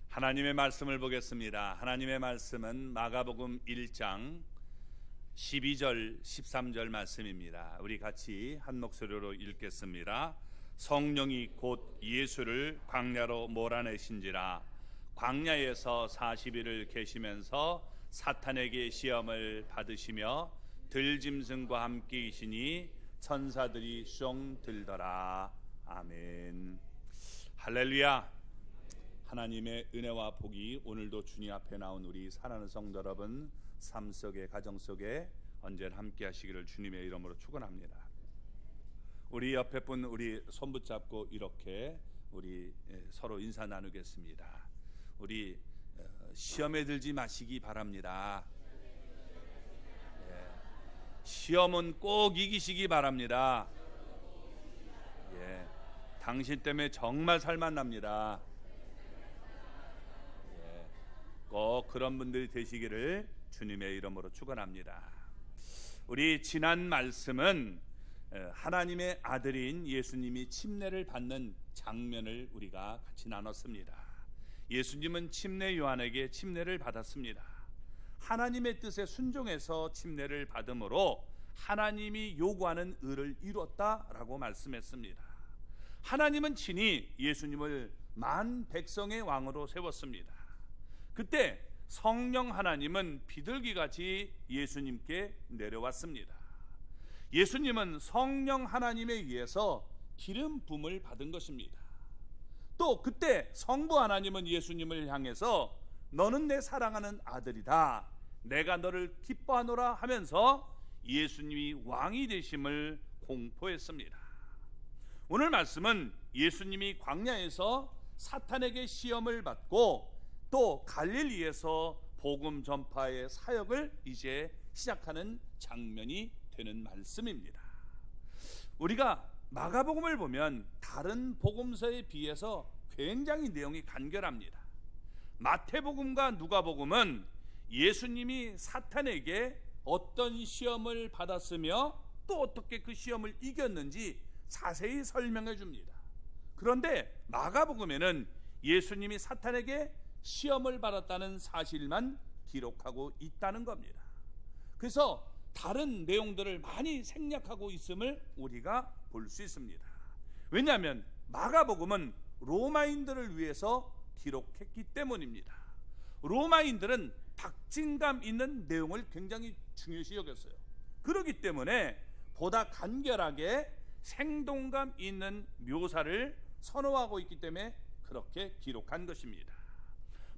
하나님의 말씀을 보겠습니다. 하나님의 말씀은 마가복음 1장 12절 13절 말씀입니다. 우리 같이 한 목소리로 읽겠습니다. 성령이 곧 예수를 광야로 몰아내신지라 광야에서 40일을 계시면서 사탄에게 시험을 받으시며 들짐승과 함께 계시니 천사들이 수종 들더라. 아멘. 할렐루야. 하나님의 은혜와 복이 오늘도 주님 앞에 나온 우리 사랑하는 성도 여러분 삶 속에 가정 속에 언제나 함께 하시기를 주님의 이름으로 축원합니다. 우리 옆에 분 우리 손 붙잡고 이렇게 우리 서로 인사 나누겠습니다. 우리 시험에 들지 마시기 바랍니다. 시험은 꼭 이기시기 바랍니다. 당신 때문에 정말 살만 납니다. 꼭 그런 분들이 되시기를 주님의 이름으로 축원합니다. 우리 지난 말씀은 하나님의 아들인 예수님이 침례를 받는 장면을 우리가 같이 나눴습니다. 예수님은 침례 요한에게 침례를 받았습니다. 하나님의 뜻에 순종해서 침례를 받음으로 하나님이 요구하는 의를 이뤘다라고 말씀했습니다. 하나님은 친히 예수님을 만 백성의 왕으로 세웠습니다. 그때 성령 하나님은 비둘기같이 예수님께 내려왔습니다. 예수님은 성령 하나님에 의해서 기름 부음을 받은 것입니다. 또 그때 성부 하나님은 예수님을 향해서 너는 내 사랑하는 아들이다, 내가 너를 기뻐하노라 하면서 예수님이 왕이 되심을 공포했습니다. 오늘 말씀은 예수님이 광야에서 사탄에게 시험을 받고 또 갈릴리에서 복음 전파의 사역을 이제 시작하는 장면이 되는 말씀입니다. 우리가 마가복음을 보면 다른 복음서에 비해서 굉장히 내용이 간결합니다. 마태복음과 누가복음은 예수님이 사탄에게 어떤 시험을 받았으며 또 어떻게 그 시험을 이겼는지 자세히 설명해 줍니다. 그런데 마가복음에는 예수님이 사탄에게 시험을 받았다는 사실만 기록하고 있다는 겁니다. 그래서 다른 내용들을 많이 생략하고 있음을 우리가 볼 수 있습니다. 왜냐하면 마가복음은 로마인들을 위해서 기록했기 때문입니다. 로마인들은 박진감 있는 내용을 굉장히 중요시 여겼어요. 그렇기 때문에 보다 간결하게 생동감 있는 묘사를 선호하고 있기 때문에 그렇게 기록한 것입니다.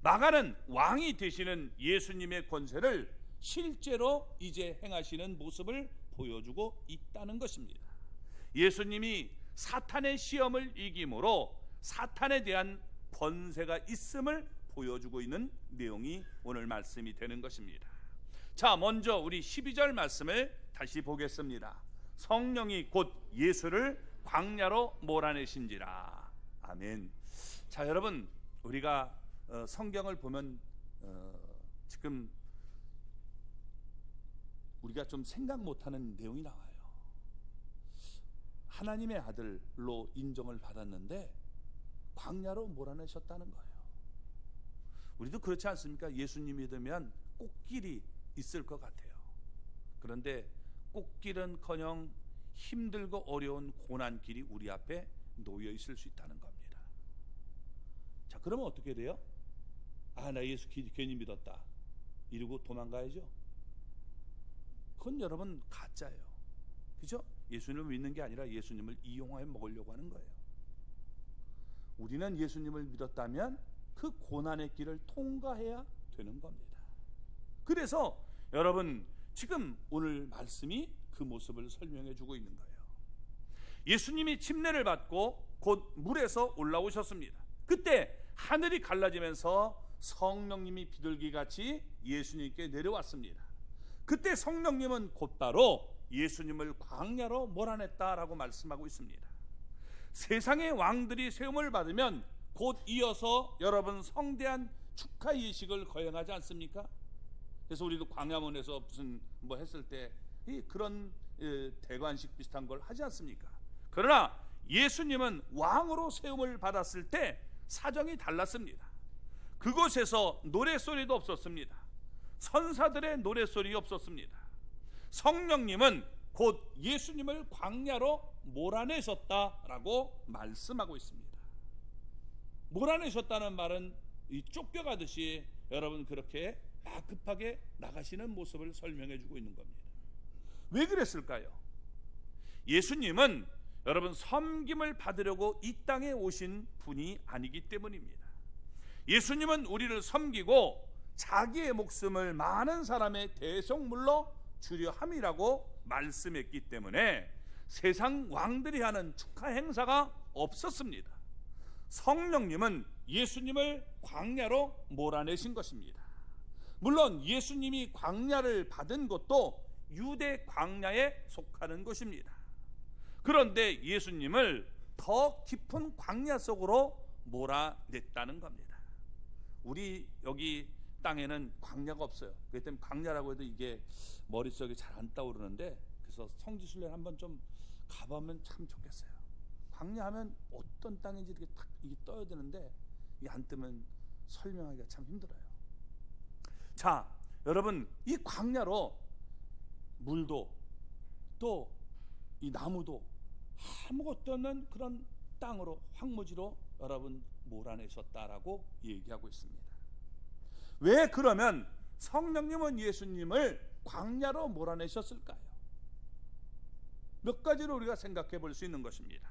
마가는 왕이 되시는 예수님의 권세를 실제로 이제 행하시는 모습을 보여주고 있다는 것입니다. 예수님이 사탄의 시험을 이김으로 사탄에 대한 권세가 있음을 보여주고 있는 내용이 오늘 말씀이 되는 것입니다. 자, 먼저 우리 12절 말씀을 다시 보겠습니다. 성령이 곧 예수를 광야로 몰아내신지라. 아멘. 자, 여러분, 우리가 성경을 보면 지금 우리가 좀 생각 못하는 내용이 나와요. 하나님의 아들로 인정을 받았는데 광야로 몰아내셨다는 거예요. 우리도 그렇지 않습니까? 예수님 믿으면 꽃길이 있을 것 같아요. 그런데 꽃길은커녕 힘들고 어려운 고난길이 우리 앞에 놓여 있을 수 있다는 겁니다. 자, 그러면 어떻게 돼요? 나 예수 괜히 믿었다 이러고 도망가야죠. 그건 여러분 가짜예요. 그죠? 예수님을 믿는 게 아니라 예수님을 이용해 먹으려고 하는 거예요. 우리는 예수님을 믿었다면 그 고난의 길을 통과해야 되는 겁니다. 그래서 여러분 지금 오늘 말씀이 그 모습을 설명해 주고 있는 거예요. 예수님이 침례를 받고 곧 물에서 올라오셨습니다. 그때 하늘이 갈라지면서 성령님이 비둘기같이 예수님께 내려왔습니다. 그때 성령님은 곧바로 예수님을 광야로 몰아냈다라고 말씀하고 있습니다. 세상의 왕들이 세움을 받으면 곧 이어서 여러분 성대한 축하 예식을 거행하지 않습니까? 그래서 우리도 광야문에서 무슨 뭐 했을 때 그런 대관식 비슷한 걸 하지 않습니까? 그러나 예수님은 왕으로 세움을 받았을 때 사정이 달랐습니다. 그곳에서 노랫소리도 없었습니다. 선사들의 노랫소리 없었습니다. 성령님은 곧 예수님을 광야로 몰아내셨다라고 말씀하고 있습니다. 몰아내셨다는 말은 이 쫓겨가듯이 여러분 그렇게 막 급하게 나가시는 모습을 설명해 주고 있는 겁니다. 왜 그랬을까요? 예수님은 여러분 섬김을 받으려고 이 땅에 오신 분이 아니기 때문입니다. 예수님은 우리를 섬기고 자기의 목숨을 많은 사람의 대속물로 주려 함이라고 말씀했기 때문에 세상 왕들이 하는 축하 행사가 없었습니다. 성령님은 예수님을 광야로 몰아내신 것입니다. 물론 예수님이 광야를 받은 것도 유대 광야에 속하는 것입니다. 그런데 예수님을 더 깊은 광야 속으로 몰아냈다는 겁니다. 우리 여기 땅에는 광야가 없어요. 그렇기 때문에 광야라고 해도 이게 머릿속에 잘 안 떠오르는데, 그래서 성지순례를 한번 좀 가보면 참 좋겠어요. 광야 하면 어떤 땅인지 이렇게 딱 이게 떠야 되는데 이게 안 뜨면 설명하기가 참 힘들어요. 자, 여러분 이 광야로 물도 또 이 나무도 아무것도 없는 그런 땅으로, 황무지로 여러분 몰아내셨다라고 얘기하고 있습니다. 왜 그러면 성령님은 예수님을 광야로 몰아내셨을까요? 몇 가지로 우리가 생각해 볼 수 있는 것입니다.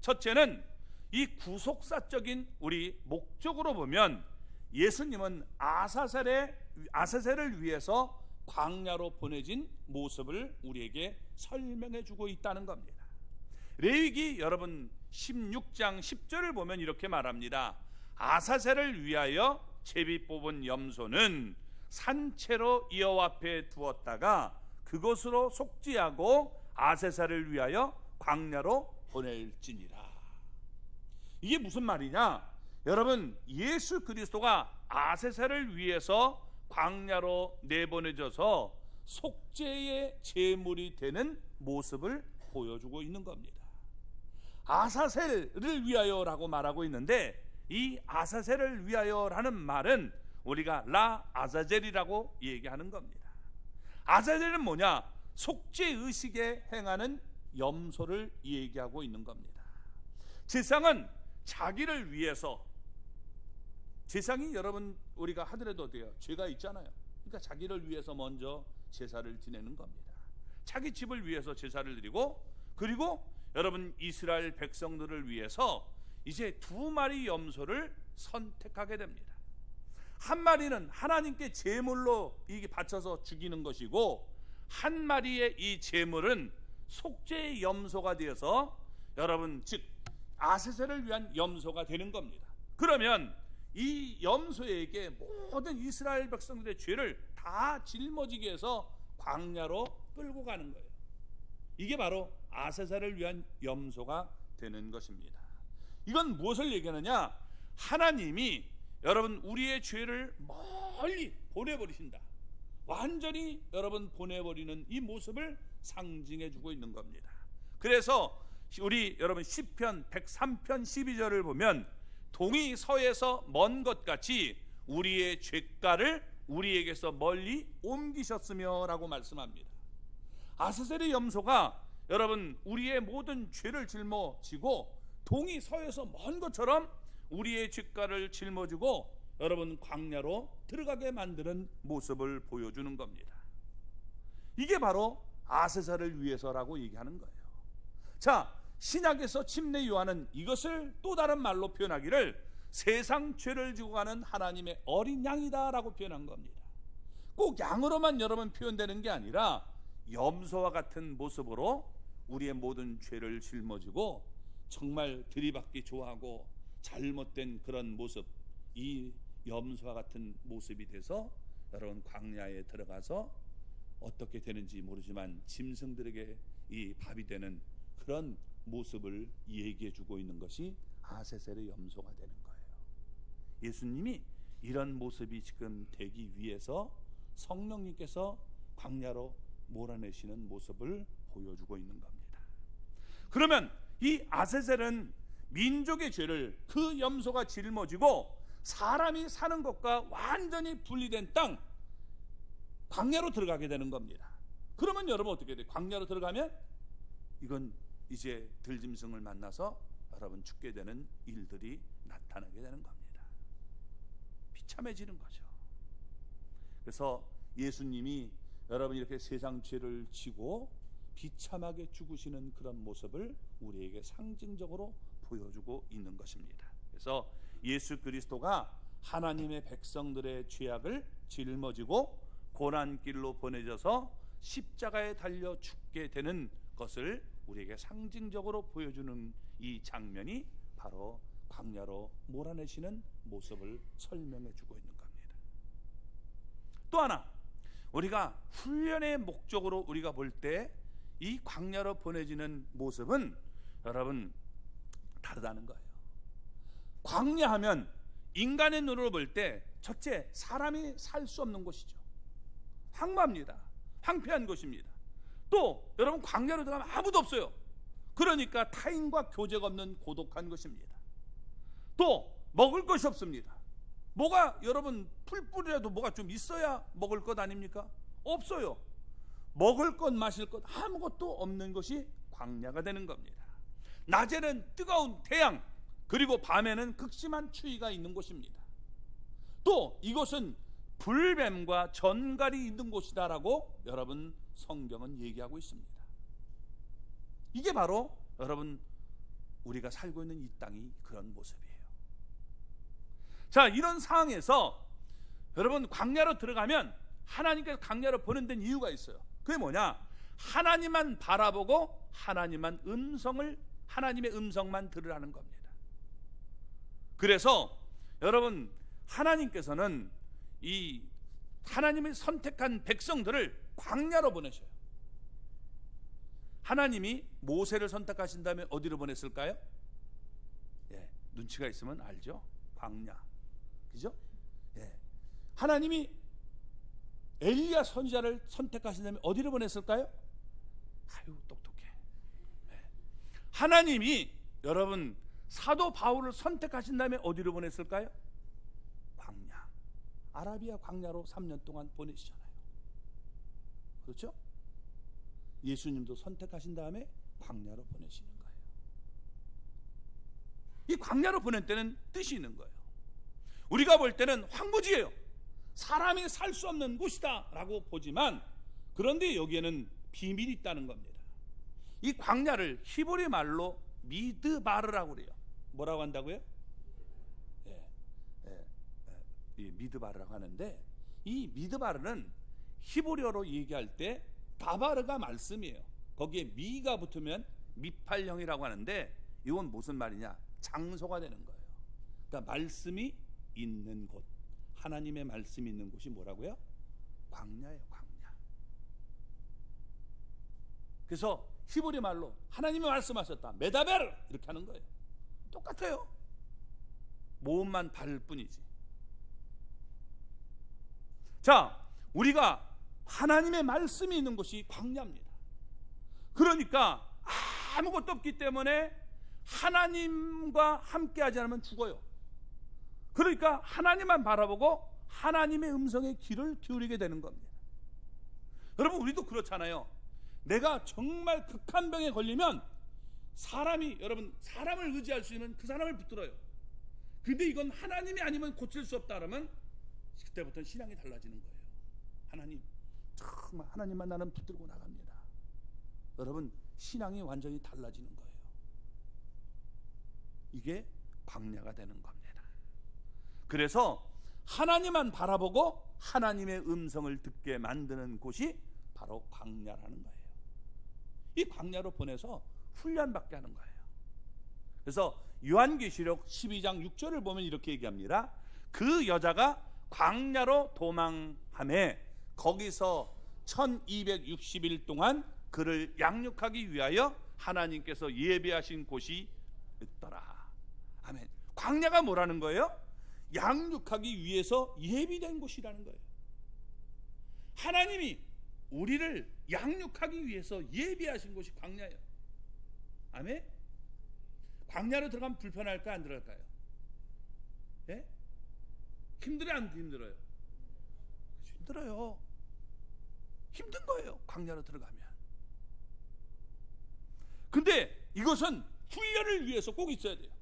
첫째는 이 구속사적인 우리 목적으로 보면 예수님은 아사셀을 위해서 광야로 보내진 모습을 우리에게 설명해 주고 있다는 겁니다. 레위기 여러분 16장 10절을 보면 이렇게 말합니다. 아사셀을 위하여 제비 뽑은 염소는 산채로 여호와 앞에 두었다가 그것으로 속죄하고 아사셀을 위하여 광야로 보낼지니라. 이게 무슨 말이냐? 여러분 예수 그리스도가 아사셀을 위해서 광야로 내보내져서 속죄의 제물이 되는 모습을 보여주고 있는 겁니다. 아사셀을 위하여라고 말하고 있는데, 이 아사셀을 위하여라는 말은 우리가 라 아자젤이라고 얘기하는 겁니다. 아자젤은 뭐냐? 속죄 의식에 행하는 염소를 얘기하고 있는 겁니다. 제사장은 자기를 위해서, 제사장이 여러분 우리가 하더라도 돼요. 죄가 있잖아요. 그러니까 자기를 위해서 먼저 제사를 지내는 겁니다. 자기 집을 위해서 제사를 드리고, 그리고 여러분 이스라엘 백성들을 위해서 이제 2마리 염소를 선택하게 됩니다. 한 마리는 하나님께 제물로 이게 바쳐서 죽이는 것이고, 한 마리의 이 제물은 속죄의 염소가 되어서 여러분 즉 아세셀을 위한 염소가 되는 겁니다. 그러면 이 염소에게 모든 이스라엘 백성들의 죄를 다 짊어지게 해서 광야로 끌고 가는 거예요. 이게 바로 아세셀을 위한 염소가 되는 것입니다. 이건 무엇을 얘기하느냐? 하나님이 여러분 우리의 죄를 멀리 보내버리신다, 완전히 여러분 보내버리는 이 모습을 상징해 주고 있는 겁니다. 그래서 우리 여러분 시편 103편 12절을 보면 동이 서에서 먼 것 같이 우리의 죄가를 우리에게서 멀리 옮기셨으며 라고 말씀합니다. 아사셀의 염소가 여러분 우리의 모든 죄를 짊어지고 동이 서에서 먼 것처럼 우리의 죄가를 짊어지고 여러분 광야로 들어가게 만드는 모습을 보여주는 겁니다. 이게 바로 아세셀을 위해서라고 얘기하는 거예요. 자, 신약에서 침례 요한은 이것을 또 다른 말로 표현하기를 세상 죄를 지고 가는 하나님의 어린 양이다 라고 표현한 겁니다. 꼭 양으로만 여러분 표현되는 게 아니라 염소와 같은 모습으로 우리의 모든 죄를 짊어지고 정말 들이받기 좋아하고 잘못된 그런 모습, 이 염소와 같은 모습이 돼서 여러분 광야에 들어가서 어떻게 되는지 모르지만 짐승들에게 이 밥이 되는 그런 모습을 얘기해 주고 있는 것이 아세셀의 염소가 되는 거예요. 예수님이 이런 모습이 지금 되기 위해서 성령님께서 광야로 몰아내시는 모습을 보여주고 있는 겁니다. 그러면 이 아세셀은 민족의 죄를 그 염소가 짊어지고 사람이 사는 것과 완전히 분리된 땅, 광야로 들어가게 되는 겁니다. 그러면 여러분 어떻게 돼요? 광야로 들어가면 이건 이제 들짐승을 만나서 여러분 죽게 되는 일들이 나타나게 되는 겁니다. 비참해지는 거죠. 그래서 예수님이 여러분 이렇게 세상 죄를 지고 비참하게 죽으시는 그런 모습을 우리에게 상징적으로 보여주고 있는 것입니다. 그래서 예수 그리스도가 하나님의 백성들의 죄악을 짊어지고 고난길로 보내져서 십자가에 달려 죽게 되는 것을 우리에게 상징적으로 보여주는 이 장면이 바로 광야로 몰아내시는 모습을 설명해 주고 있는 겁니다. 또 하나, 우리가 훈련의 목적으로 우리가 볼 때 이 광야로 보내지는 모습은 여러분 다르다는 거예요. 광야하면 인간의 눈으로 볼 때 첫째, 사람이 살 수 없는 곳이죠. 황무합니다. 황폐한 곳입니다. 또 여러분 광야로 들어가면 아무도 없어요. 그러니까 타인과 교제가 없는 고독한 것입니다. 또 먹을 것이 없습니다. 뭐가 여러분 풀뿌리라도 뭐가 좀 있어야 먹을 것 아닙니까? 없어요. 먹을 것 마실 것 아무것도 없는 것이 광야가 되는 겁니다. 낮에는 뜨거운 태양, 그리고 밤에는 극심한 추위가 있는 곳입니다. 또 이곳은 불뱀과 전갈이 있는 곳이다라고 여러분 성경은 얘기하고 있습니다. 이게 바로 여러분 우리가 살고 있는 이 땅이 그런 모습이에요. 자, 이런 상황에서 여러분 광야로 들어가면 하나님께서 광야로 보낸다는 이유가 있어요. 그게 뭐냐? 하나님만 바라보고 하나님의 음성만 들으라는 겁니다. 그래서 여러분 하나님께서는 이 하나님이 선택한 백성들을 광야로 보내셔요. 하나님이 모세를 선택하신 다음에 어디로 보냈을까요? 예, 눈치가 있으면 알죠? 광야. 그죠? 예. 하나님이 엘리야 선지자를 선택하신 다음에 어디로 보냈을까요? 아유, 똑똑해. 예. 하나님이 여러분 사도 바울을 선택하신 다음에 어디로 보냈을까요? 광야. 아라비아 광야로 3년 동안 보내시잖아요. 그렇죠? 예수님도 선택하신 다음에 광야로 보내시는 거예요. 이 광야로 보낼 때는 뜻이 있는 거예요. 우리가 볼 때는 황무지예요. 사람이 살 수 없는 곳이다 라고 보지만, 그런데 여기에는 비밀이 있다는 겁니다. 이 광야를 히브리 말로 미드바르라고 그래요. 뭐라고 한다고요? 이 미드바르라고 하는데, 이 미드바르는 히브리어로 얘기할 때 다바르가 말씀이에요. 거기에 미가 붙으면 미팔형이라고 하는데, 이건 무슨 말이냐? 장소가 되는 거예요. 그러니까 말씀이 있는 곳, 하나님의 말씀이 있는 곳이 뭐라고요? 광야예요. 광야. 그래서 히브리 말로 하나님이 말씀하셨다, 메다베르, 이렇게 하는 거예요. 똑같아요. 모음만 다를 뿐이지. 자, 우리가 하나님의 말씀이 있는 곳이 광야입니다. 그러니까 아무것도 없기 때문에 하나님과 함께하지 않으면 죽어요. 그러니까 하나님만 바라보고 하나님의 음성에 귀를 기울이게 되는 겁니다. 여러분, 우리도 그렇잖아요. 내가 정말 극한 병에 걸리면 여러분 사람을 의지할 수 있는 그 사람을 붙들어요. 근데 이건 하나님이 아니면 고칠 수 없다 그러면 그때부터는 신앙이 달라지는 거예요. 정말 하나님만 나는 붙들고 나갑니다. 여러분, 신앙이 완전히 달라지는 거예요. 이게 광야가 되는 겁니다. 그래서 하나님만 바라보고 하나님의 음성을 듣게 만드는 곳이 바로 광야라는 거예요. 이 광야로 보내서 훈련받게 하는 거예요. 그래서 요한계시록 12장 6절을 보면 이렇게 얘기합니다. 그 여자가 광야로 도망하매 거기서 1260일 동안 그를 양육하기 위하여 하나님께서 예배하신 곳이 있더라. 아멘. 광야가 뭐라는 거예요? 양육하기 위해서 예비된 곳이라는 거예요. 하나님이 우리를 양육하기 위해서 예비하신 곳이 광야예요. 아멘. 광야로 들어가면 불편할까요, 안 들어갈까요? 예? 힘들어요, 안 힘들어요? 힘들어요. 힘든 거예요, 광야로 들어가면. 근데 이것은 훈련을 위해서 꼭 있어야 돼요.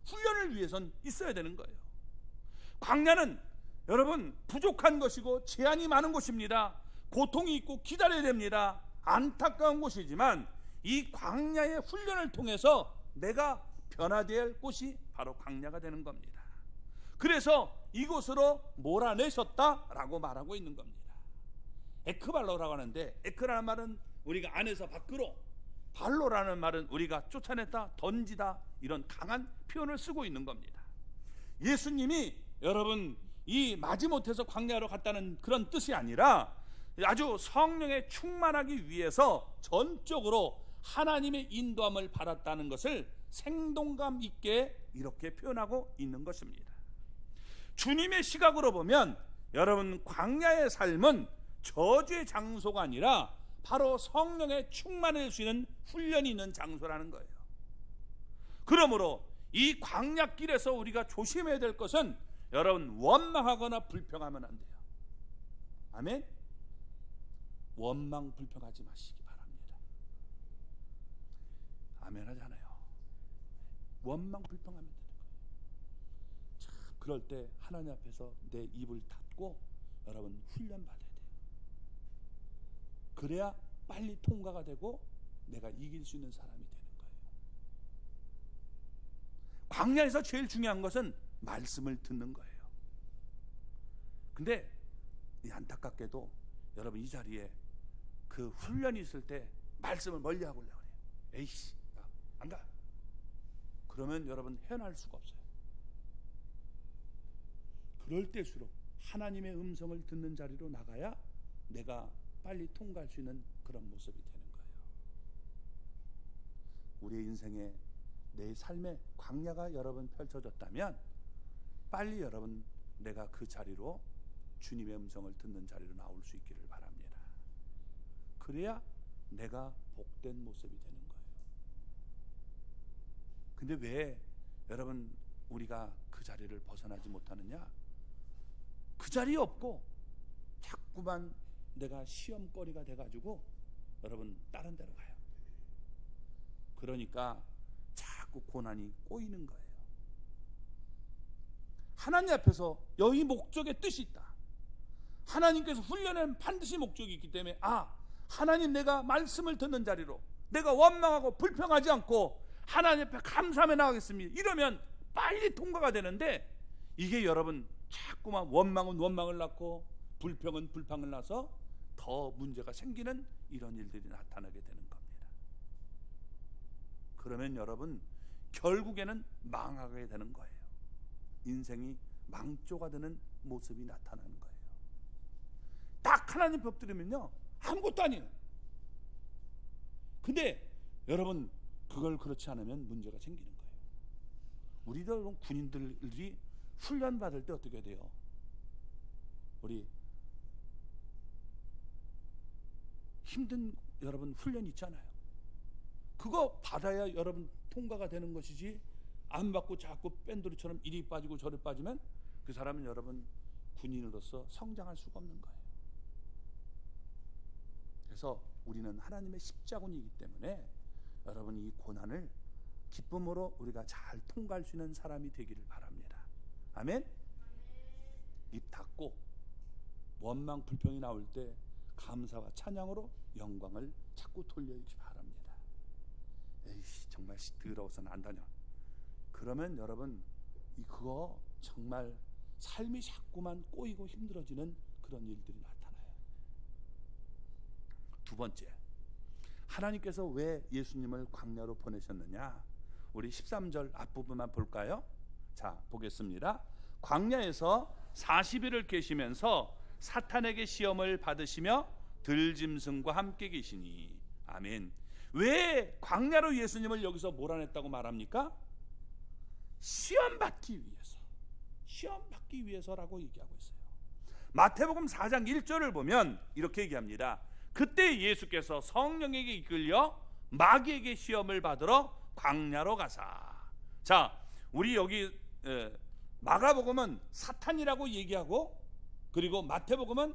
훈련을 위해선 있어야 되는 거예요. 광야는 여러분 부족한 것이고 제한이 많은 곳입니다. 고통이 있고 기다려야 됩니다. 안타까운 곳이지만 이 광야의 훈련을 통해서 내가 변화되어야 할 곳이 바로 광야가 되는 겁니다. 그래서 이곳으로 몰아내셨다라고 말하고 있는 겁니다. 에크발로라고 하는데, 에크라는 말은 우리가 안에서 밖으로, 발로라는 말은 우리가 쫓아냈다, 던지다, 이런 강한 표현을 쓰고 있는 겁니다. 예수님이 여러분 이 마지못해서 광야로 갔다는 그런 뜻이 아니라 아주 성령에 충만하기 위해서 전적으로 하나님의 인도함을 받았다는 것을 생동감 있게 이렇게 표현하고 있는 것입니다. 주님의 시각으로 보면 여러분 광야의 삶은 저주의 장소가 아니라 바로 성령에 충만할 수 있는 훈련이 있는 장소라는 거예요. 그러므로 이 광야길에서 우리가 조심해야 될 것은 여러분 원망하거나 불평하면 안 돼요. 아멘? 원망 불평하지 마시기 바랍니다. 아멘 하잖아요. 원망 불평하면 되는 거예요. 참 그럴 때 하나님 앞에서 내 입을 닫고 여러분 훈련 받아야 돼요. 그래야 빨리 통과가 되고 내가 이길 수 있는 사람이 되는 거예요. 광야에서 제일 중요한 것은 말씀을 듣는 거예요. 근데 안타깝게도 여러분 이 자리에 그 훈련이 있을 때 말씀을 멀리하고 오려고 해요. 에이씨 안 가. 그러면 여러분 헤어날 수가 없어요. 그럴 때일수록 하나님의 음성을 듣는 자리로 나가야 내가 빨리 통과할 수 있는 그런 모습이 되는 거예요. 우리의 인생에 내 삶의 광야가 여러분 펼쳐졌다면 빨리 여러분 내가 그 자리로 주님의 음성을 듣는 자리로 나올 수 있기를 바랍니다. 그래야 내가 복된 모습이 되는 거예요. 근데 왜 여러분 우리가 그 자리를 벗어나지 못하느냐? 그 자리에 없고 자꾸만 내가 시험거리가 돼가지고 여러분 다른 데로 가요. 그러니까 자꾸 고난이 꼬이는 거예요. 하나님 앞에서 여기 목적의 뜻이 있다. 하나님께서 훈련은 반드시 목적이 있기 때문에 하나님 내가 말씀을 듣는 자리로 내가 원망하고 불평하지 않고 하나님 앞에 감사하며 나가겠습니다. 이러면 빨리 통과가 되는데 이게 여러분 자꾸만 원망은 원망을 낳고 불평은 불평을 낳아서 더 문제가 생기는 이런 일들이 나타나게 되는 겁니다. 그러면 여러분 결국에는 망하게 되는 거예요. 인생이 망조가 되는 모습이 나타나는 거예요. 딱 하나님 법 들으면요 아무것도 아니에요. 근데 여러분 그걸 그렇지 않으면 문제가 생기는 거예요. 우리들 군인들이 훈련 받을 때 어떻게 돼요? 우리 힘든 여러분 훈련 있잖아요. 그거 받아야 여러분 통과가 되는 것이지 안 받고 자꾸 뺀돌이처럼 이리 빠지고 저리 빠지면 그 사람은 여러분 군인으로서 성장할 수가 없는 거예요. 그래서 우리는 하나님의 십자군이기 때문에 여러분 이 고난을 기쁨으로 우리가 잘 통과할 수 있는 사람이 되기를 바랍니다. 아멘? 입 닫고 원망 불평이 나올 때 감사와 찬양으로 영광을 자꾸 돌려주기 바랍니다. 에이씨 정말 더러워서는 안 다녀. 그러면 여러분 그거 정말 삶이 자꾸만 꼬이고 힘들어지는 그런 일들이 나타나요. 두 번째, 하나님께서 왜 예수님을 광야로 보내셨느냐? 우리 13절 앞부분만 볼까요? 자, 보겠습니다. 광야에서 40일을 계시면서 사탄에게 시험을 받으시며 들짐승과 함께 계시니. 아멘. 왜 광야로 예수님을 여기서 몰아냈다고 말합니까? 시험받기 위해서. 시험받기 위해서라고 얘기하고 있어요. 마태복음 4장 1절을 보면 이렇게 얘기합니다. 그때 예수께서 성령에게 이끌려 마귀에게 시험을 받으러 광야로 가사. 자, 우리 여기 마가복음은 사탄이라고 얘기하고, 그리고 마태복음은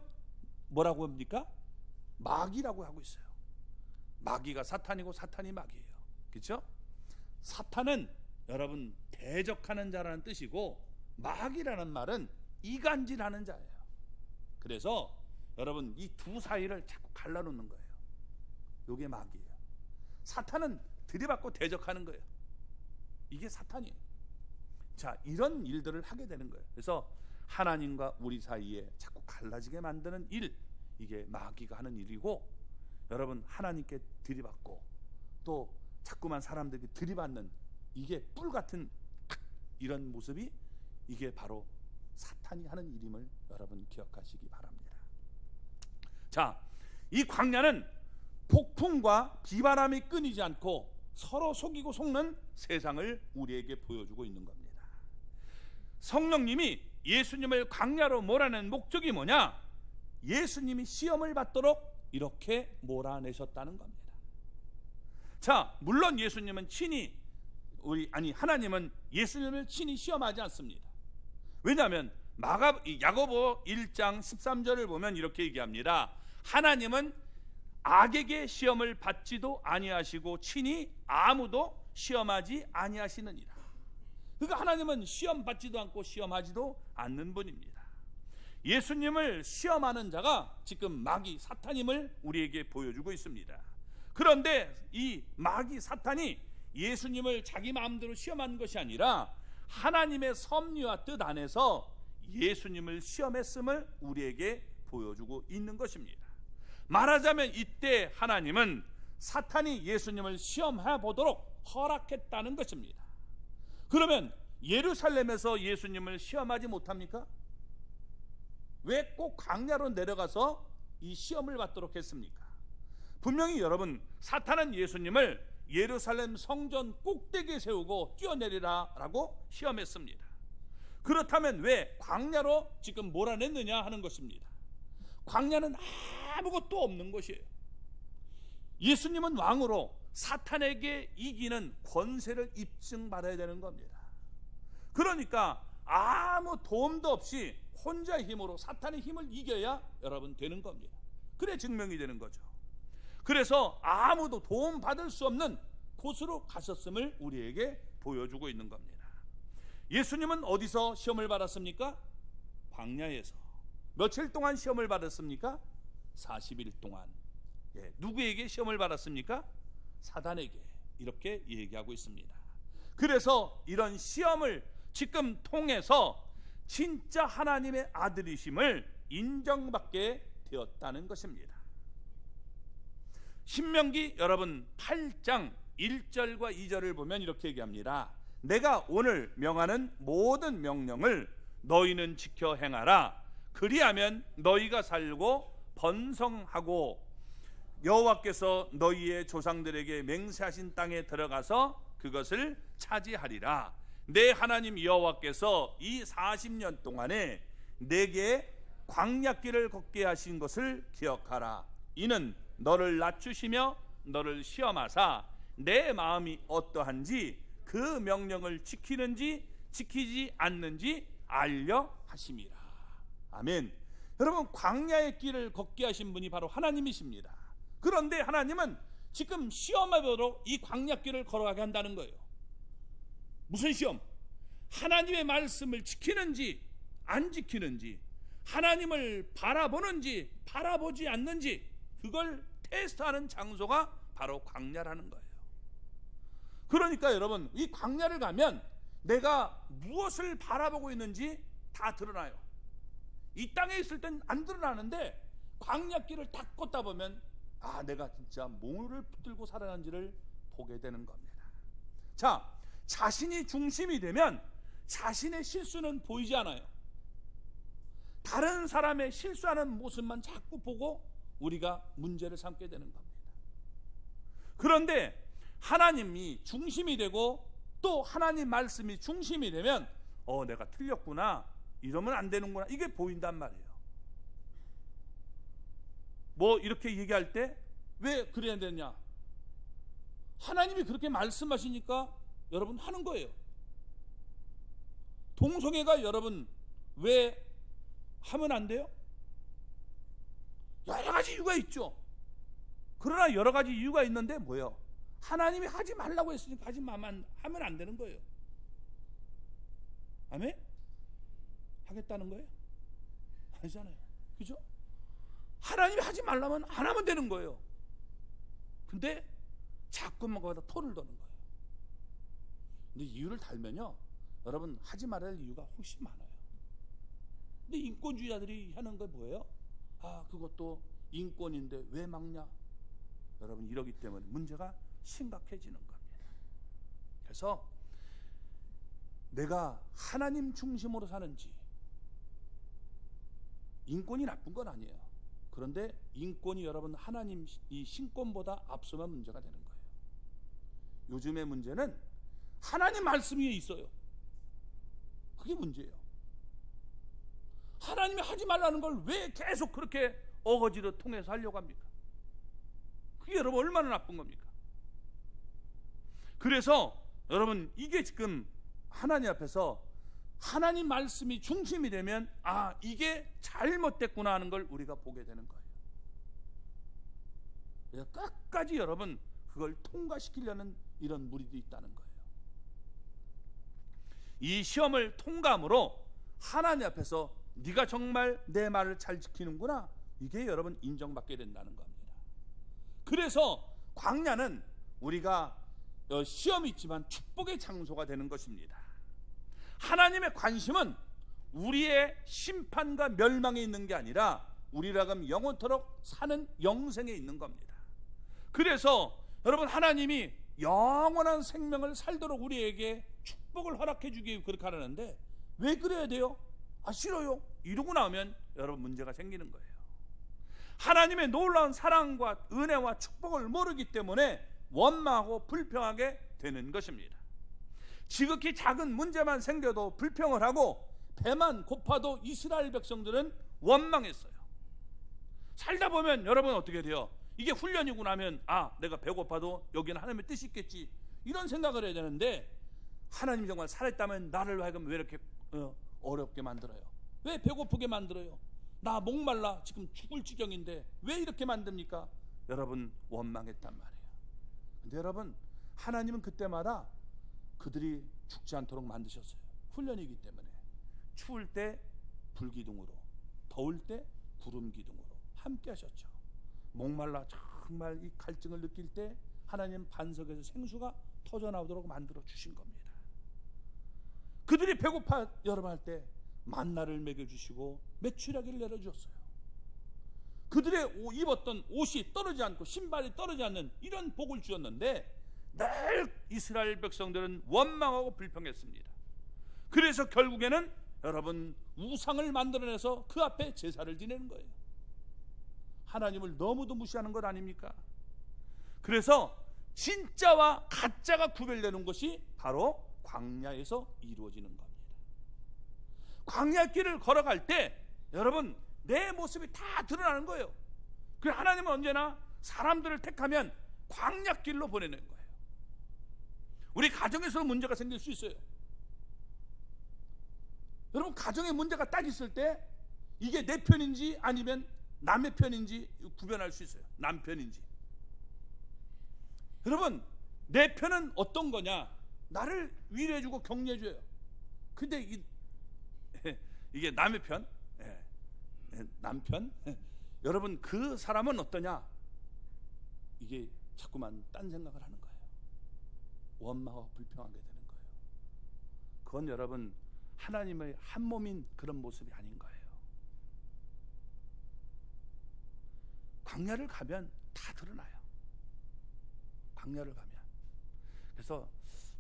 뭐라고 합니까? 마귀라고 하고 있어요. 마귀가 사탄이고 사탄이 마귀예요. 그렇죠? 사탄은 여러분 대적하는 자라는 뜻이고, 마귀라는 말은 이간질하는 자예요. 그래서 여러분 이 두 사이를 자꾸 갈라놓는 거예요. 이게 마귀예요. 사탄은 들이받고 대적하는 거예요. 이게 사탄이에요. 자, 이런 일들을 하게 되는 거예요. 그래서 하나님과 우리 사이에 자꾸 갈라지게 만드는 일, 이게 마귀가 하는 일이고, 여러분 하나님께 들이받고 또 자꾸만 사람들에게 들이받는 이게 뿔 같은 이런 모습이, 이게 바로 사탄이 하는 일임을 여러분 기억하시기 바랍니다. 자, 이 광야는 폭풍과 비바람이 끊이지 않고 서로 속이고 속는 세상을 우리에게 보여주고 있는 겁니다. 성령님이 예수님을 광야로 몰아낸 목적이 뭐냐? 예수님이 시험을 받도록 이렇게 몰아내셨다는 겁니다. 자, 물론 예수님은 친히 하나님은 예수님을 친히 시험하지 않습니다. 왜냐하면 야고보 1장 13절을 보면 이렇게 얘기합니다. 하나님은 악에게 시험을 받지도 아니하시고 친히 아무도 시험하지 아니하시느니라. 그러니까 하나님은 시험 받지도 않고 시험하지도 않는 분입니다. 예수님을 시험하는 자가 지금 마귀 사탄임을 우리에게 보여주고 있습니다. 그런데 이 마귀 사탄이 예수님을 자기 마음대로 시험한 것이 아니라 하나님의 섭리와 뜻 안에서 예수님을 시험했음을 우리에게 보여주고 있는 것입니다. 말하자면 이때 하나님은 사탄이 예수님을 시험해 보도록 허락했다는 것입니다. 그러면 예루살렘에서 예수님을 시험하지 못합니까? 왜 꼭 광야로 내려가서 이 시험을 받도록 했습니까? 분명히 여러분, 사탄은 예수님을 예루살렘 성전 꼭대기에 세우고 뛰어내리라 라고 시험했습니다. 그렇다면 왜 광야로 지금 몰아냈느냐 하는 것입니다. 광야는 아무것도 없는 것이에요. 예수님은 왕으로 사탄에게 이기는 권세를 입증받아야 되는 겁니다. 그러니까 아무 도움도 없이 혼자의 힘으로 사탄의 힘을 이겨야 여러분 되는 겁니다. 그래 증명이 되는 거죠. 그래서 아무도 도움 받을 수 없는 곳으로 가셨음을 우리에게 보여주고 있는 겁니다. 예수님은 어디서 시험을 받았습니까? 광야에서. 며칠 동안 시험을 받았습니까? 40일 동안. 누구에게 시험을 받았습니까? 사단에게. 이렇게 얘기하고 있습니다. 그래서 이런 시험을 지금 통해서 진짜 하나님의 아들이심을 인정받게 되었다는 것입니다. 신명기 여러분 8장 1절과 2절을 보면 이렇게 얘기합니다. 내가 오늘 명하는 모든 명령을 너희는 지켜 행하라. 그리하면 너희가 살고 번성하고 여호와께서 너희의 조상들에게 맹세하신 땅에 들어가서 그것을 차지하리라. 내 하나님 여호와께서 이 40년 동안에 내게 광야길을 걷게 하신 것을 기억하라. 이는 너를 낮추시며 너를 시험하사 내 마음이 어떠한지 그 명령을 지키는지 지키지 않는지 알려 하심이라. 아멘. 여러분, 광야의 길을 걷게 하신 분이 바로 하나님이십니다. 그런데 하나님은 지금 시험하도록 이 광야길을 걸어가게 한다는 거예요. 무슨 시험? 하나님의 말씀을 지키는지 안 지키는지, 하나님을 바라보는지 바라보지 않는지, 그걸 테스트하는 장소가 바로 광야라는 거예요. 그러니까 여러분, 이 광야를 가면 내가 무엇을 바라보고 있는지 다 드러나요. 이 땅에 있을 땐 안 드러나는데 광야길을 딱 걷다 보면 내가 진짜 뭐를 붙들고 살아가는지를 보게 되는 겁니다. 자, 자신이 중심이 되면 자신의 실수는 보이지 않아요. 다른 사람의 실수하는 모습만 자꾸 보고 우리가 문제를 삼게 되는 겁니다. 그런데 하나님이 중심이 되고 또 하나님 말씀이 중심이 되면 내가 틀렸구나, 이러면 안 되는구나, 이게 보인단 말이에요. 뭐 이렇게 얘기할 때 왜 그래야 되냐? 하나님이 그렇게 말씀하시니까 여러분 하는 거예요. 동성애가 여러분 왜 하면 안 돼요? 여러 가지 이유가 있죠. 그러나 여러 가지 이유가 있는데 뭐예요? 하나님이 하지 말라고 했으니까 하면 안 되는 거예요. 아멘? 하겠다는 거예요? 아니잖아요. 그죠? 하나님이 하지 말라면 안 하면 되는 거예요. 근데 자꾸만 거기다 토를 도는 거예요. 근데 이유를 달면요, 여러분 하지 말아야 할 이유가 훨씬 많아요. 근데 인권주의자들이 하는 게 뭐예요? 아, 그것도 인권인데 왜 막냐? 여러분 이러기 때문에 문제가 심각해지는 겁니다. 그래서 내가 하나님 중심으로 사는지, 인권이 나쁜 건 아니에요. 그런데 인권이 여러분 하나님 이 신권보다 앞서면 문제가 되는 거예요. 요즘의 문제는 하나님 말씀 위에 있어요. 그게 문제예요. 하나님이 하지 말라는 걸 왜 계속 그렇게 어거지로 통해서 하려고 합니까? 그게 여러분 얼마나 나쁜 겁니까? 그래서 여러분 이게 지금 하나님 앞에서 하나님 말씀이 중심이 되면 아, 이게 잘못됐구나 하는 걸 우리가 보게 되는 거예요. 그래서 끝까지 여러분 그걸 통과시키려는 이런 무리도 있다는 거예요. 이 시험을 통과함으로 하나님 앞에서 네가 정말 내 말을 잘 지키는구나, 이게 여러분 인정받게 된다는 겁니다. 그래서 광야는 우리가 시험이 있지만 축복의 장소가 되는 것입니다. 하나님의 관심은 우리의 심판과 멸망에 있는 게 아니라 우리라금 영원토록 사는 영생에 있는 겁니다. 그래서 여러분 하나님이 영원한 생명을 살도록 우리에게 축복을 허락해 주기 위해 그렇게 하라는데 왜 그래야 돼요? 아, 싫어요. 이러고 나면 여러분 문제가 생기는 거예요. 하나님의 놀라운 사랑과 은혜와 축복을 모르기 때문에 원망하고 불평하게 되는 것입니다. 지극히 작은 문제만 생겨도 불평을 하고 배만 고파도 이스라엘 백성들은 원망했어요. 살다 보면 여러분 어떻게 돼요? 이게 훈련이고 나면 아, 내가 배고파도 여기는 하나님의 뜻이 있겠지, 이런 생각을 해야 되는데 하나님이 정말 살았다면 나를 하여금 왜 이렇게 어렵게 만들어요? 왜 배고프게 만들어요? 나 목말라 지금 죽을 지경인데 왜 이렇게 만듭니까? 여러분 원망했단 말이에요. 근데 여러분 하나님은 그때마다 그들이 죽지 않도록 만드셨어요. 훈련이기 때문에 추울 때 불기둥으로, 더울 때 구름기둥으로 함께 하셨죠. 목말라 정말 이 갈증을 느낄 때 하나님 반석에서 생수가 터져나오도록 만들어 주신 겁니다. 그들이 배고파 여러분 할 때 만나를 먹여주시고 메추라기를 내려주셨어요. 그들의 입었던 옷이 떨어지지 않고 신발이 떨어지지 않는 이런 복을 주셨는데 늘 이스라엘 백성들은 원망하고 불평했습니다. 그래서 결국에는 여러분 우상을 만들어내서 그 앞에 제사를 지내는 거예요. 하나님을 너무도 무시하는 것 아닙니까? 그래서 진짜와 가짜가 구별되는 것이 바로 광야에서 이루어지는 겁니다. 광야길을 걸어갈 때 여러분 내 모습이 다 드러나는 거예요. 그래서 하나님은 언제나 사람들을 택하면 광야길로 보내는 거예요. 우리 가정에서도 문제가 생길 수 있어요. 여러분 가정에 문제가 딱 있을 때 이게 내 편인지 아니면 남의 편인지 구별할 수 있어요. 남편인지. 여러분 내 편은 어떤 거냐? 나를 위로해주고 격려해줘요. 근데 이게 남의 편, 남편, 여러분 그 사람은 어떠냐? 이게 자꾸만 딴 생각을 하는 거예요. 원망하고 불평하게 되는 거예요. 그건 여러분 하나님의 한 몸인 그런 모습이 아닌 거예요. 광야를 가면 다 드러나요. 광야를 가면. 그래서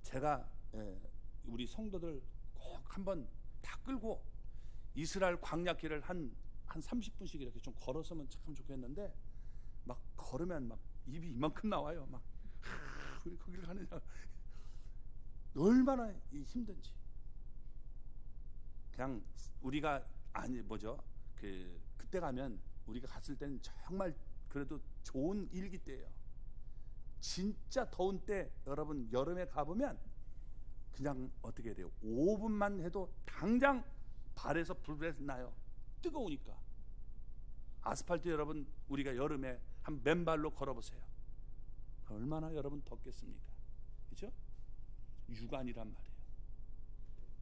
제가 우리 성도들 꼭 한번 다 끌고 이스라엘 광야길을 한 30분씩 이렇게 좀 걸었으면 참 좋겠는데 막 걸으면 막 입이 이만큼 나와요. 막 왜 거기를 가느냐, 얼마나 힘든지. 그냥 우리가 그때 가면 우리가 갔을 때는 정말 그래도 좋은 일기 때예요. 진짜 더운 때 여러분 여름에 가보면 그냥 어떻게 돼요? 5분만 해도 당장 발에서 불이 나요. 뜨거우니까. 아스팔트 여러분, 우리가 여름에 한 맨발로 걸어보세요. 얼마나 여러분 덥겠습니까? 그죠? 육안이란 말이에요.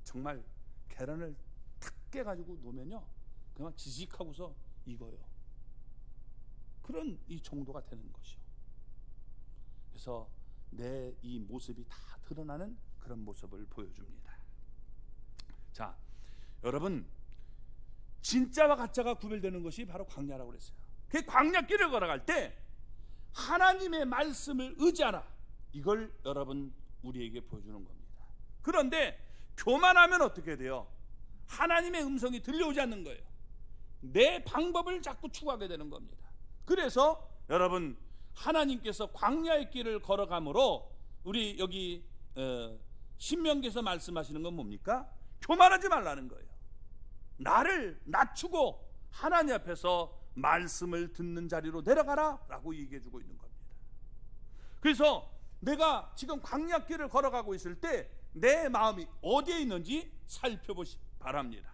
정말 계란을 탁 깨가지고 놓으면요, 그냥 지직하고서 익어요. 그런 이 정도가 되는 것이요. 그래서 내 이 모습이 다 드러나는 그런 모습을 보여줍니다. 자, 여러분, 진짜와 가짜가 구별되는 것이 바로 광야라고 그랬어요. 그 광야길을 걸어갈 때 하나님의 말씀을 의지하라, 이걸 여러분 우리에게 보여주는 겁니다. 그런데 교만하면 어떻게 돼요? 하나님의 음성이 들려오지 않는 거예요. 내 방법을 자꾸 추구하게 되는 겁니다. 그래서 여러분, 하나님께서 광야의 길을 걸어가므로 우리 여기 신명기에서 말씀하시는 건 뭡니까? 교만하지 말라는 거예요. 나를 낮추고 하나님 앞에서 말씀을 듣는 자리로 내려가라 라고 얘기해 주고 있는 겁니다. 그래서 내가 지금 광야길을 걸어가고 있을 때 내 마음이 어디에 있는지 살펴보시 바랍니다.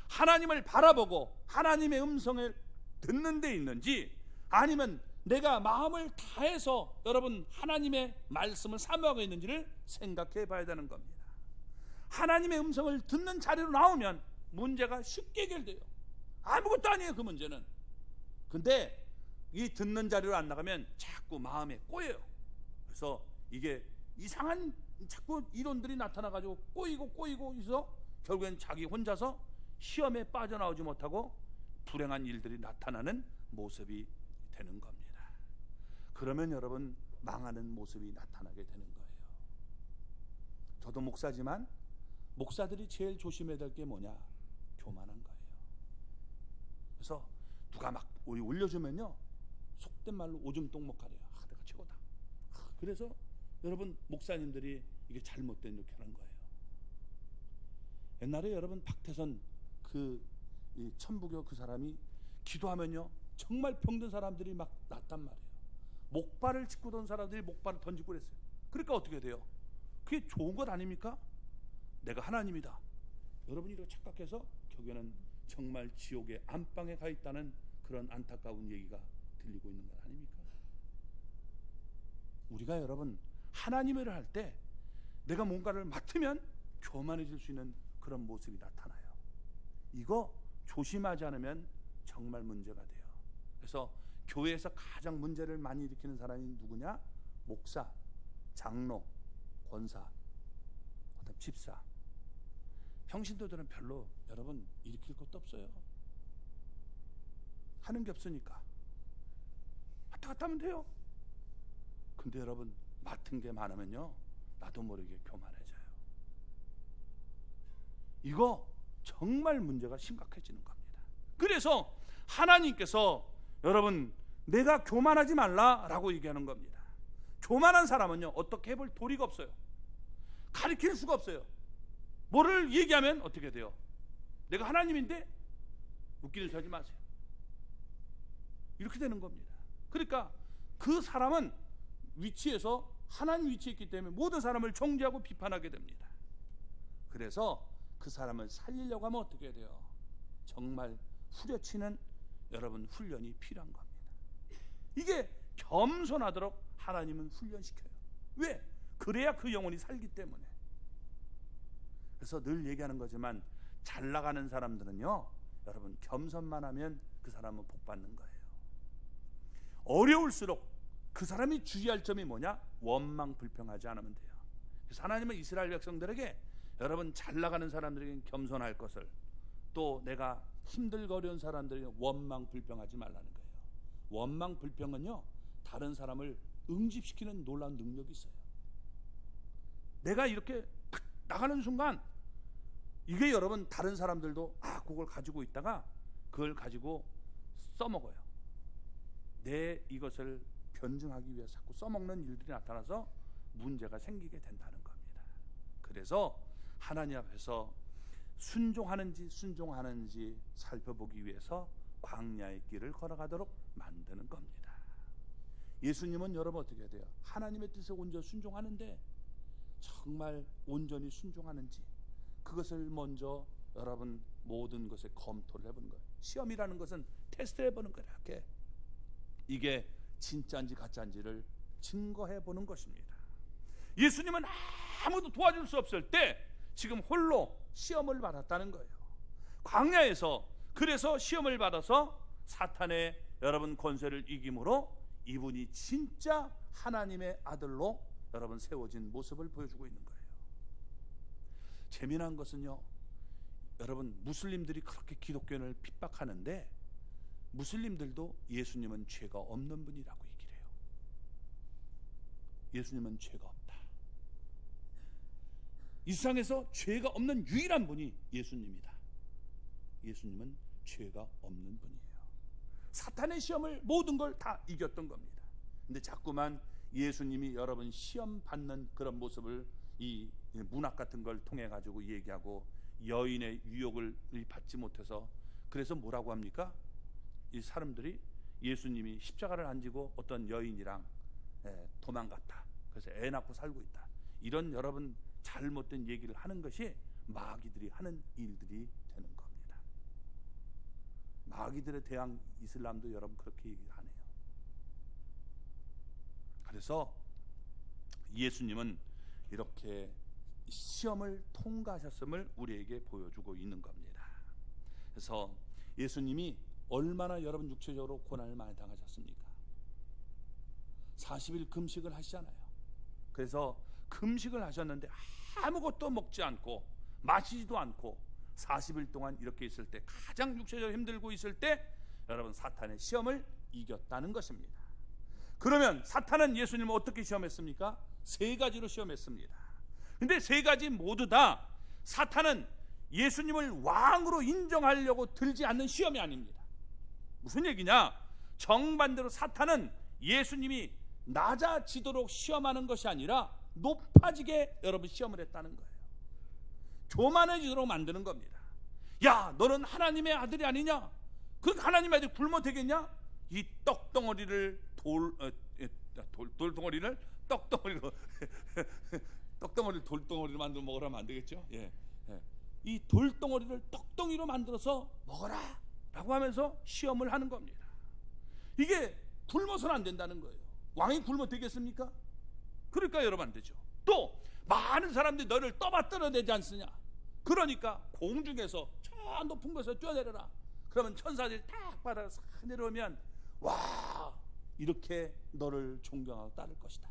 하나님을 바라보고 하나님의 음성을 듣는 데 있는지, 아니면 내가 마음을 다해서 여러분 하나님의 말씀을 사모하고 있는지를 생각해 봐야 되는 겁니다. 하나님의 음성을 듣는 자리로 나오면 문제가 쉽게 해결돼요. 아무것도 아니에요, 그 문제는. 근데 이 듣는 자리로 안 나가면 자꾸 마음에 꼬여요. 그래서 이게 이상한 자꾸 이론들이 나타나가지고 꼬이고 있어 결국엔 자기 혼자서 시험에 빠져나오지 못하고 불행한 일들이 나타나는 모습이 되는 겁니다. 그러면 여러분 망하는 모습이 나타나게 되는 거예요. 저도 목사지만 목사들이 제일 조심해야 될 게 뭐냐? 교만한 거예요. 그래서 누가 막 올려주면요, 속된 말로 오줌 똥목하래요. 내가 최고다. 그래서 여러분 목사님들이 이게 잘못된 이렇게 하는 거예요. 옛날에 여러분 박태선 이 천부교 그 사람이 기도하면요 정말 병든 사람들이 막 났단 말이에요. 목발을 짚고 던 사람들이 목발을 던지고 그랬어요. 그러니까 어떻게 돼요? 그게 좋은 것 아닙니까? 내가 하나님이다, 여러분이 이렇게 착각해서 결국에는 정말 지옥의 안방에 가 있다는 그런 안타까운 얘기가 들리고 있는 것 아닙니까? 우리가 여러분 하나님을 할 때 내가 뭔가를 맡으면 교만해질 수 있는 그런 모습이 나타나요. 이거 조심하지 않으면 정말 문제가 돼요. 그래서 교회에서 가장 문제를 많이 일으키는 사람이 누구냐? 목사, 장로, 권사, 그다음 집사. 평신도들은 별로 여러분 일으킬 것도 없어요. 하는 게 없으니까 왔다 갔다 하면 돼요. 근데 여러분 맡은 게 많으면요 나도 모르게 교만해져요. 이거 정말 문제가 심각해지는 겁니다. 그래서 하나님께서 여러분 내가 교만하지 말라라고 얘기하는 겁니다. 교만한 사람은요 어떻게 해볼 도리가 없어요. 가르칠 수가 없어요. 뭐를 얘기하면 어떻게 돼요? 내가 하나님인데 웃기는 소리 하지 마세요. 이렇게 되는 겁니다. 그러니까 그 사람은 위치에서 하나님 위치에 있기 때문에 모든 사람을 정죄하고 비판하게 됩니다. 그래서 그 사람을 살리려고 하면 어떻게 돼요? 정말 후려치는 여러분 훈련이 필요한 겁니다. 이게 겸손하도록 하나님은 훈련시켜요. 왜? 그래야 그 영혼이 살기 때문에. 그래서 늘 얘기하는 거지만 잘 나가는 사람들은요 여러분 겸손만 하면 그 사람은 복 받는 거예요. 어려울수록 그 사람이 주의할 점이 뭐냐? 원망 불평하지 않으면 돼요. 그래서 하나님은 이스라엘 백성들에게 여러분 잘 나가는 사람들에게 겸손할 것을, 또 내가 힘들고 어려운 사람들에게 원망 불평하지 말라는 거예요. 원망 불평은요 다른 사람을 응집시키는 놀라운 능력이 있어요. 내가 이렇게 탁 나가는 순간 이게 여러분 다른 사람들도 그걸 가지고 있다가 그걸 가지고 써먹어요. 내 이것을 변증하기 위해서 자꾸 써먹는 일들이 나타나서 문제가 생기게 된다는 겁니다. 그래서 하나님 앞에서 순종하는지 살펴보기 위해서 광야의 길을 걸어가도록 만드는 겁니다. 예수님은 여러분 어떻게 돼요? 하나님의 뜻에 온전 순종하는데 정말 온전히 순종하는지 그것을 먼저 여러분 모든 것에 검토를 해보는 거예요. 시험이라는 것은 테스트를 해보는 거예요. 이게 진짜인지 가짜인지를 증거해보는 것입니다. 예수님은 아무도 도와줄 수 없을 때 지금 홀로 시험을 받았다는 거예요. 광야에서 그래서 시험을 받아서 사탄의 여러분 권세를 이김으로 이분이 진짜 하나님의 아들로 여러분 세워진 모습을 보여주고 있는 거예요. 재미난 것은요, 여러분 무슬림들이 그렇게 기독교인을 핍박하는데 무슬림들도 예수님은 죄가 없는 분이라고 얘기를 해요. 예수님은 죄가 없다. 이 세상에서 죄가 없는 유일한 분이 예수님이다. 예수님은 죄가 없는 분이에요. 사탄의 시험을 모든 걸 다 이겼던 겁니다. 근데 자꾸만 예수님이 여러분 시험 받는 그런 모습을 이 문학 같은 걸 통해 가지고 얘기하고 여인의 유혹을 받지 못해서 그래서 뭐라고 합니까? 이 사람들이 예수님이 십자가를 안 지고 어떤 여인이랑 도망갔다. 그래서 애 낳고 살고 있다. 이런 여러분 잘못된 얘기를 하는 것이 마귀들이 하는 일들이 되는 겁니다. 마귀들에 대한 이슬람도 여러분 그렇게 얘기를 하네요. 그래서 예수님은 이렇게 시험을 통과하셨음을 우리에게 보여주고 있는 겁니다. 그래서 예수님이 얼마나 여러분 육체적으로 고난을 많이 당하셨습니까? 40일 금식을 하시잖아요. 그래서 금식을 하셨는데 아무것도 먹지 않고 마시지도 않고 40일 동안 이렇게 있을 때 가장 육체적으로 힘들고 있을 때 여러분 사탄의 시험을 이겼다는 것입니다. 그러면 사탄은 예수님을 어떻게 시험했습니까? 세 가지로 시험했습니다. 근데 세 가지 모두 다 사탄은 예수님을 왕으로 인정하려고 들지 않는 시험이 아닙니다. 무슨 얘기냐? 정반대로 사탄은 예수님이 낮아지도록 시험하는 것이 아니라 높아지게 여러분 시험을 했다는 거예요. 교만해지도록 만드는 겁니다. 야, 너는 하나님의 아들이 아니냐? 그 하나님의 아들이 굶어 되겠냐? 이 떡덩어리를 돌덩어리를 떡덩어리로 떡덩어리를 돌덩어리로 만들어 먹으라면 안 되겠죠? 예. 이 돌덩어리를 떡덩이로 만들어서 먹어라 라고 하면서 시험을 하는 겁니다. 이게 굶어서는 안 된다는 거예요. 왕이 굶어 되겠습니까? 그러니까 여러분 안 되죠. 또 많은 사람들이 너를 떠받들어내지 않느냐? 그러니까 공중에서 저 높은 곳에서 뛰어내려라. 그러면 천사들이 딱 바다에서 내려오면 와, 이렇게 너를 존경하고 따를 것이다.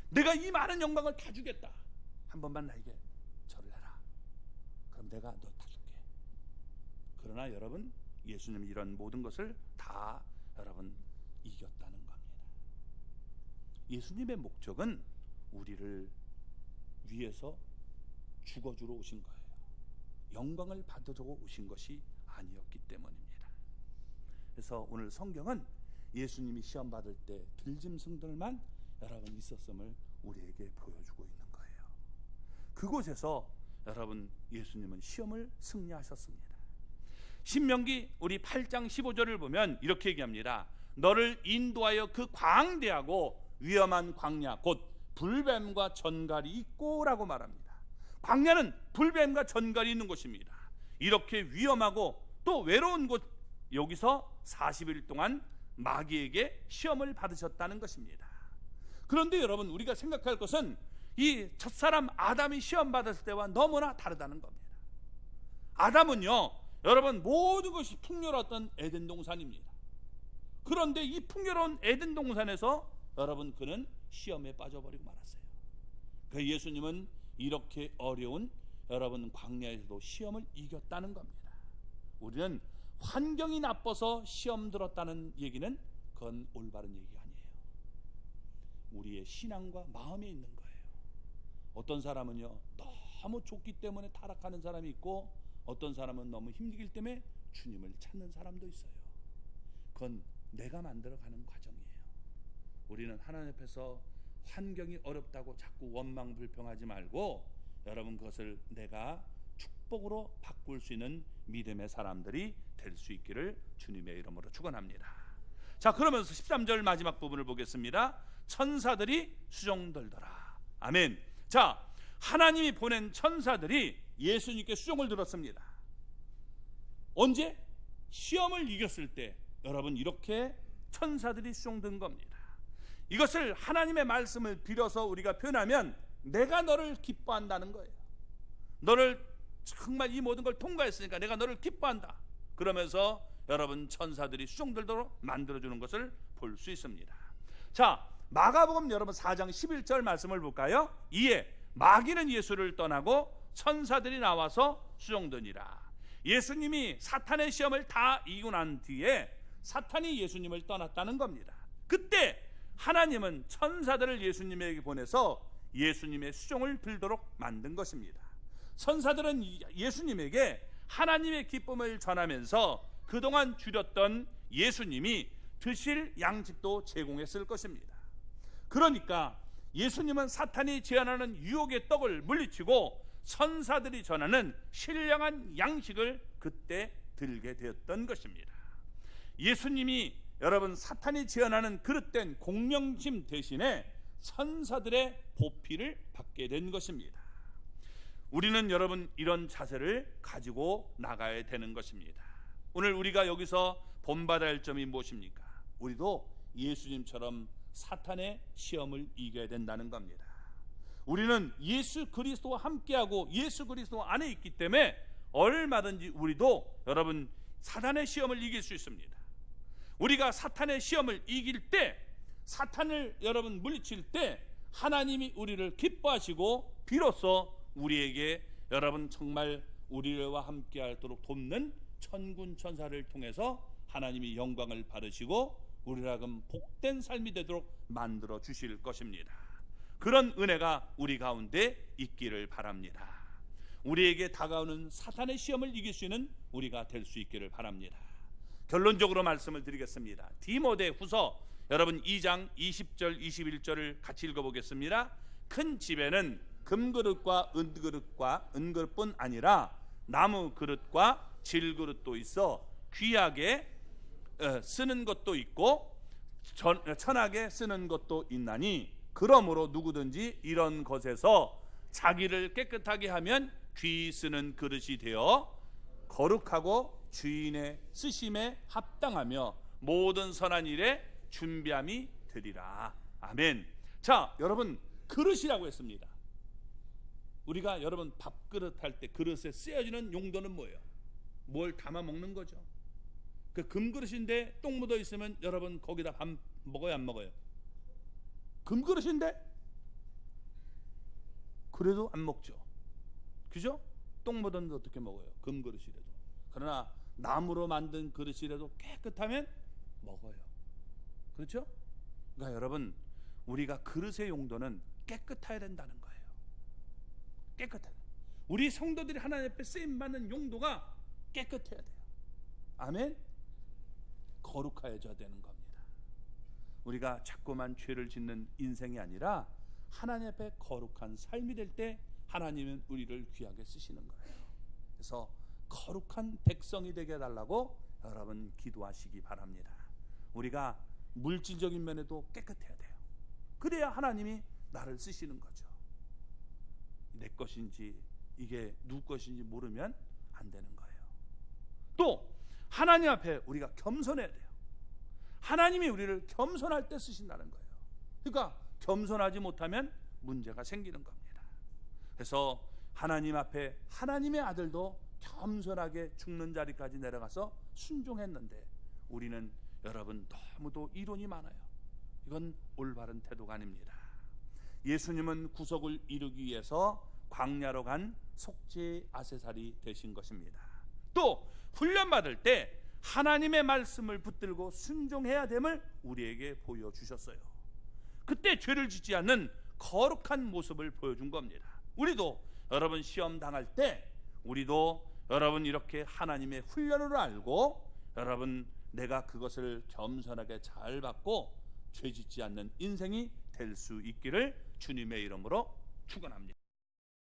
내가 이 많은 영광을 다 주겠다. 한 번만 나에게 절을 해라. 그럼 내가 너 다 줄게. 그러나 여러분 예수님이 이런 모든 것을 다 여러분 이겼다는 겁니다. 예수님의 목적은 우리를 위해서 죽어주러 오신 거예요. 영광을 받으러 오신 것이 아니었기 때문입니다. 그래서 오늘 성경은 예수님이 시험 받을 때 들짐승들만 여러분 있었음을 우리에게 보여주고 있는 거예요. 그곳에서 여러분 예수님은 시험을 승리하셨습니다. 신명기 우리 8장 15절을 보면 이렇게 얘기합니다. 너를 인도하여 그 광대하고 위험한 광야 곧 불뱀과 전갈이 있고 라고 말합니다. 광야는 불뱀과 전갈이 있는 곳입니다. 이렇게 위험하고 또 외로운 곳, 여기서 40일 동안 마귀에게 시험을 받으셨다는 것입니다. 그런데 여러분 우리가 생각할 것은 이 첫사람 아담이 시험 받았을 때와 너무나 다르다는 겁니다. 아담은요 여러분 모든 것이 풍요로웠던 에덴 동산입니다. 그런데 이 풍요로운 에덴 동산에서 여러분 그는 시험에 빠져버리고 말았어요. 그 예수님은 이렇게 어려운 여러분 광야에서도 시험을 이겼다는 겁니다. 우리는 환경이 나빠서 시험 들었다는 얘기는 그건 올바른 얘기 아니에요. 우리의 신앙과 마음에 있는 거예요. 어떤 사람은요 너무 좋기 때문에 타락하는 사람이 있고 어떤 사람은 너무 힘들기 때문에 주님을 찾는 사람도 있어요. 그건 내가 만들어가는 과정이에요. 우리는 하나님 앞에서 환경이 어렵다고 자꾸 원망 불평하지 말고 여러분 그것을 내가 축복으로 바꿀 수 있는 믿음의 사람들이 될 수 있기를 주님의 이름으로 축원합니다. 자, 그러면서 13절 마지막 부분을 보겠습니다. 천사들이 수종들더라. 아멘. 자, 하나님이 보낸 천사들이 예수님께 수종을 들었습니다. 언제? 시험을 이겼을 때 여러분 이렇게 천사들이 수종든 겁니다. 이것을 하나님의 말씀을 빌어서 우리가 표현하면 내가 너를 기뻐한다는 거예요. 너를 정말 이 모든 걸 통과했으니까 내가 너를 기뻐한다. 그러면서 여러분 천사들이 수종들도록 만들어주는 것을 볼 수 있습니다. 자, 마가복음 여러분 4장 11절 말씀을 볼까요? 이에 마귀는 예수를 떠나고 천사들이 나와서 수종드니라. 예수님이 사탄의 시험을 다 이기고 난 뒤에 사탄이 예수님을 떠났다는 겁니다. 그때 하나님은 천사들을 예수님에게 보내서 예수님의 수종을 빌도록 만든 것입니다. 천사들은 예수님에게 하나님의 기쁨을 전하면서 그동안 줄였던 예수님이 드실 양식도 제공했을 것입니다. 그러니까 예수님은 사탄이 제안하는 유혹의 떡을 물리치고 천사들이 전하는 신령한 양식을 그때 들게 되었던 것입니다. 예수님이 여러분 사탄이 제안하는 그릇된 공명심 대신에 천사들의 보필을 받게 된 것입니다. 우리는 여러분 이런 자세를 가지고 나가야 되는 것입니다. 오늘 우리가 여기서 본받아야 할 점이 무엇입니까? 우리도 예수님처럼 사탄의 시험을 이겨야 된다는 겁니다. 우리는 예수 그리스도와 함께하고 예수 그리스도 안에 있기 때문에 얼마든지 우리도 여러분 사탄의 시험을 이길 수 있습니다. 우리가 사탄의 시험을 이길 때, 사탄을 여러분 물리칠 때 하나님이 우리를 기뻐하시고 비로소 우리에게 여러분 정말 우리와 함께하도록 돕는 천군 천사를 통해서 하나님이 영광을 받으시고 우리로 하여금 복된 삶이 되도록 만들어 주실 것입니다. 그런 은혜가 우리 가운데 있기를 바랍니다. 우리에게 다가오는 사탄의 시험을 이길 수 있는 우리가 될 수 있기를 바랍니다. 결론적으로 말씀을 드리겠습니다. 디모데후서 여러분 2장 20절 21절을 같이 읽어보겠습니다. 큰 집에는 금그릇과 은그릇뿐 아니라 나무 그릇과 질그릇도 있어 귀하게 쓰는 것도 있고 천하게 쓰는 것도 있나니 그러므로 누구든지 이런 것에서 자기를 깨끗하게 하면 귀 쓰는 그릇이 되어 거룩하고 주인의 쓰심에 합당하며 모든 선한 일에 준비함이 되리라. 아멘. 자, 여러분 그릇이라고 했습니다. 우리가 여러분 밥그릇 할 때 그릇에 쓰여지는 용도는 뭐예요? 뭘 담아 먹는 거죠. 그 금그릇인데 똥 묻어 있으면 여러분 거기다 밥 먹어요, 안 먹어요? 금그릇인데 그래도 안 먹죠. 그죠? 똥 묻었는데 어떻게 먹어요? 금그릇이라도. 그러나 나무로 만든 그릇이라도 깨끗하면 먹어요. 그렇죠? 그러니까 여러분 우리가 그릇의 용도는 깨끗해야 된다는 거예요. 깨끗해야 돼요. 우리 성도들이 하나님 앞에 쓰임받는 용도가 깨끗해야 돼요. 아멘. 거룩해져야 되는 겁니다. 우리가 자꾸만 죄를 짓는 인생이 아니라 하나님 앞에 거룩한 삶이 될 때 하나님은 우리를 귀하게 쓰시는 거예요. 그래서 거룩한 백성이 되게 해달라고 여러분 기도하시기 바랍니다. 우리가 물질적인 면에도 깨끗해야 돼요. 그래야 하나님이 나를 쓰시는 거죠. 내 것인지 이게 누구 것인지 모르면 안 되는 거예요. 또 하나님 앞에 우리가 겸손해야 돼요. 하나님이 우리를 겸손할 때 쓰신다는 거예요. 그러니까 겸손하지 못하면 문제가 생기는 겁니다. 그래서 하나님 앞에 하나님의 아들도 겸손하게 죽는 자리까지 내려가서 순종했는데 우리는 여러분 너무도 이론이 많아요. 이건 올바른 태도가 아닙니다. 예수님은 구속을 이루기 위해서 광야로 간 속죄 아세살이 되신 것입니다. 또 훈련받을 때 하나님의 말씀을 붙들고 순종해야 됨을 우리에게 보여주셨어요. 그때 죄를 짓지 않는 거룩한 모습을 보여준 겁니다. 우리도 여러분 시험 당할 때 우리도 여러분 이렇게 하나님의 훈련을 알고 여러분 내가 그것을 겸손하게 잘 받고 죄 짓지 않는 인생이 될 수 있기를 주님의 이름으로 축원합니다.